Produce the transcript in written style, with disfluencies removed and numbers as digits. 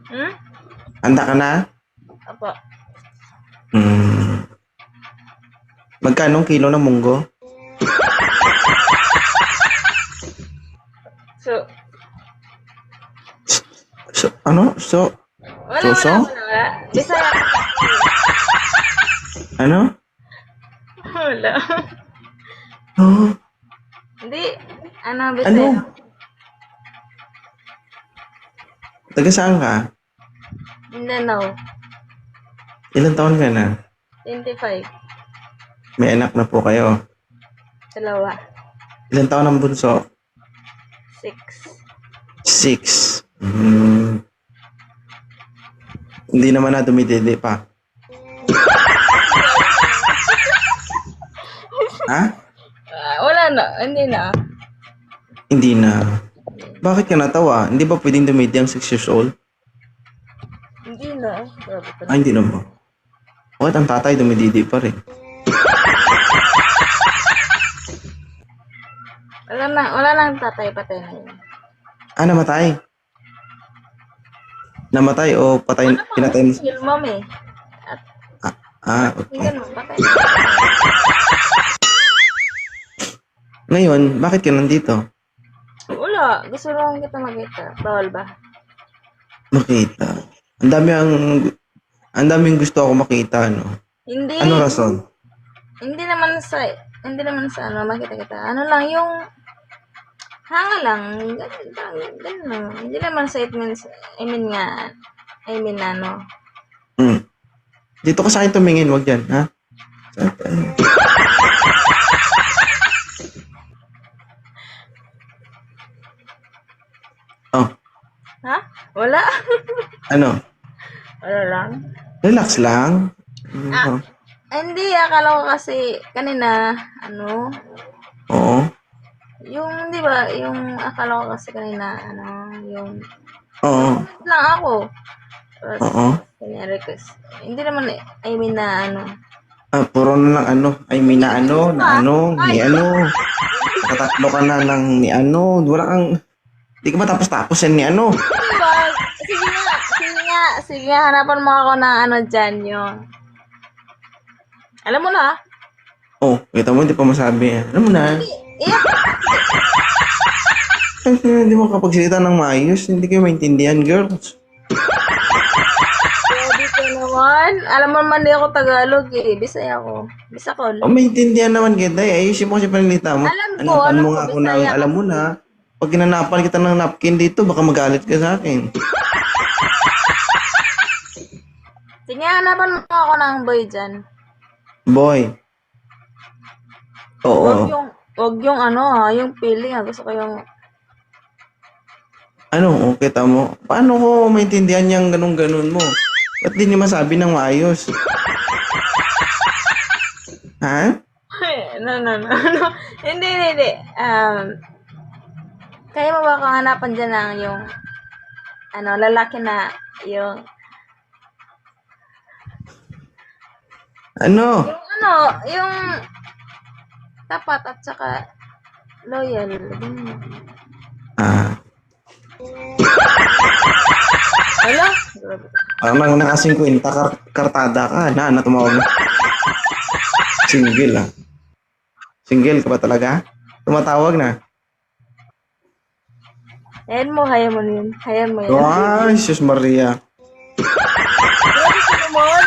Hmm? Handa ka na? Apo. Hmm. Magkano ang kilo ng munggo? So, So, ano? So, wala, suso? wala. Bisaya. Ano? Wala. Oh, Hindi. Ano, ano? Bisaya? Taga saan ka? Mindanao. Ilang taon ka na? 25. May anak na po kayo. Dalawa. Ilang taon ang bunso? 6. 6. Hmm. Hindi naman na dumidede pa. Ha? Wala na. Hindi na. Hindi na. Bakit ka natawa? Hindi ba pwedeng dumidi ang 6 years old? Hindi na. Grabe ka. Hindi na ba? Bakit ang tatay dumididi pa rin? Wala lang tatay patay na yun. Namatay? Namatay o patay, pinatay mo? Single mom eh. At Okay. single mom, patay. Ngayon, bakit ka nandito? Wala. Gusto lang kita makita. Bawal ba? Makita. Ang daming gusto ako makita, no? Hindi. Ano rason? Hindi naman sa ano, makita kita. Ano lang, yung hanga lang. Ganun lang. Hindi naman sa I mean, ano. Hmm. Dito ka sa akin tumingin, wag dyan, ha? Oh, Ha? Wala? ano? Wala lang. Relax lang. Oh, Hindi, akala ko kasi kanina, ano, oo. yung, di ba, yung akala ko kasi kanina, ano, yung, Oo. lang ako. Oo. Kunyari kasi, hindi naman, I mean na, ano, Puro na lang ano. Ay, may na ano, na ano, ni ano. Nakatatlo ka na ng ni ano. Wala kang, di ka matapos-tapos yan ni ano. diba? Sige nga, hanapan mo ako ng ano dyan, yung, alam mo na, Oh, kita mo, hindi pa masabi. Alam mo na. iyak, Hindi mo kapagsalita ng maayos. Hindi kayo maintindihan, girls. pwede ka naman, alam mo naman di ako Tagalog eh, Bisaya ako, Bisakol. Maintindihan naman kita. Ayusin mo kasi panalita mo. Alam ko, Hanapan alam mo ko, nga ako ng, Bisaya alam mo kasi. na. Pag ginanapan kita ng napkin dito, baka magalit ka sa akin. Sige, hanapan mo ako ng boy dyan. Boy. Oo. Wag yung ano ha, yung feeling ha. Gusto ko yung, Ano, kita mo? Paano ko maintindihan yung ganun-ganun mo? Ba't di niyo masabi ng maayos? Ha? no. Hindi. Kaya mo ba kung hanapan dyan ng yung, ano, lalaki na, yung Ano? yung tapat at saka loyal. Wala? Parang nakasing kwenta, kartada ka. Na tumawag na. Single, Single ka ba talaga? Tumatawag na. Hayaan mo yun. Ay, Jesus Maria. Grabe ka naman.